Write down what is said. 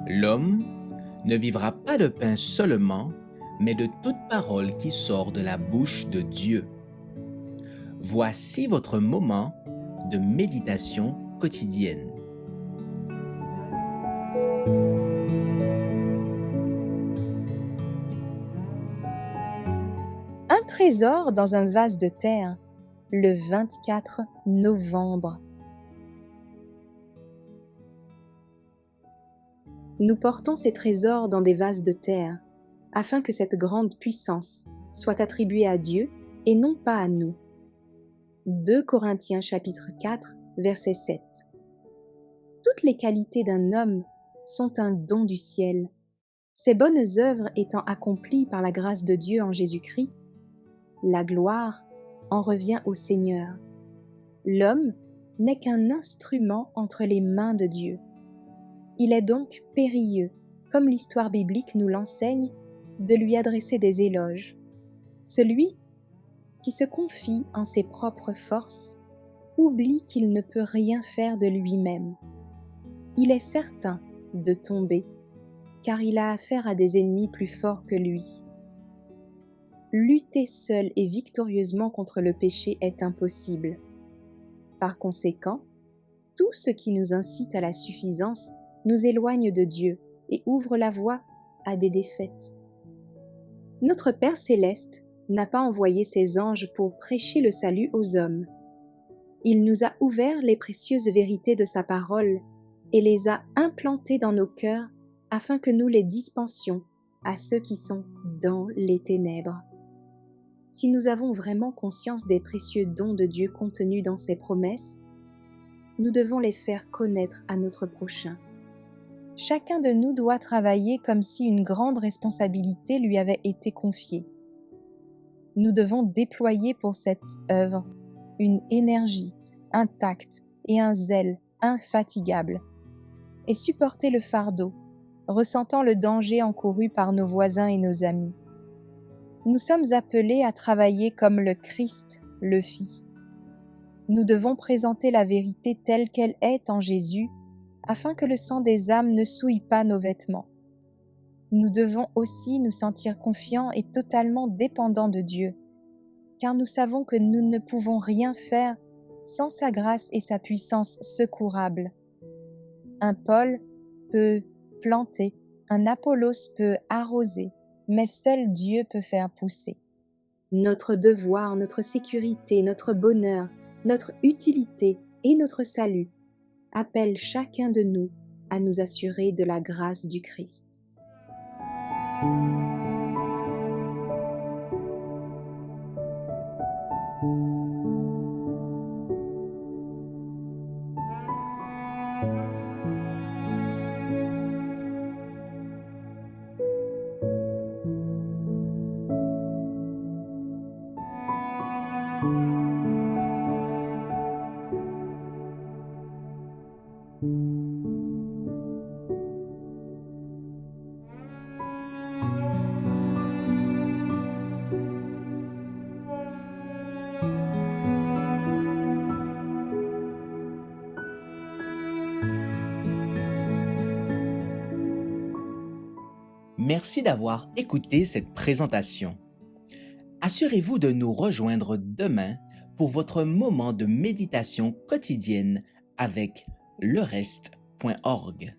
L'homme ne vivra pas de pain seulement, mais de toute parole qui sort de la bouche de Dieu. Voici votre moment de méditation quotidienne. Un trésor dans un vase de terre, le 24 novembre. Nous portons ces trésors dans des vases de terre, afin que cette grande puissance soit attribuée à Dieu et non pas à nous. 2 Corinthiens chapitre 4, verset 7. Toutes les qualités d'un homme sont un don du ciel. Ses bonnes œuvres étant accomplies par la grâce de Dieu en Jésus-Christ, la gloire en revient au Seigneur. L'homme n'est qu'un instrument entre les mains de Dieu. Il est donc périlleux, comme l'histoire biblique nous l'enseigne, de lui adresser des éloges. Celui qui se confie en ses propres forces oublie qu'il ne peut rien faire de lui-même. Il est certain de tomber, car il a affaire à des ennemis plus forts que lui. Lutter seul et victorieusement contre le péché est impossible. Par conséquent, tout ce qui nous incite à la suffisance nous éloigne de Dieu et ouvre la voie à des défaites. Notre Père céleste n'a pas envoyé ses anges pour prêcher le salut aux hommes. Il nous a ouvert les précieuses vérités de sa parole et les a implantées dans nos cœurs afin que nous les dispensions à ceux qui sont dans les ténèbres. Si nous avons vraiment conscience des précieux dons de Dieu contenus dans ses promesses, nous devons les faire connaître à notre prochain. Chacun de nous doit travailler comme si une grande responsabilité lui avait été confiée. Nous devons déployer pour cette œuvre une énergie, un tact et un zèle infatigables, et supporter le fardeau, ressentant le danger encouru par nos voisins et nos amis. Nous sommes appelés à travailler comme le Christ le fit. Nous devons présenter la vérité telle qu'elle est en Jésus, afin que le sang des âmes ne souille pas nos vêtements. Nous devons aussi nous sentir confiants et totalement dépendants de Dieu, car nous savons que nous ne pouvons rien faire sans sa grâce et sa puissance secourable. Un Paul peut planter, un Apollos peut arroser, mais seul Dieu peut faire pousser. Notre devoir, notre sécurité, notre bonheur, notre utilité et notre salut appellent chacun de nous à nous assurer de la grâce du Christ. Merci d'avoir écouté cette présentation. Assurez-vous de nous rejoindre demain pour votre moment de méditation quotidienne avec lereste.org.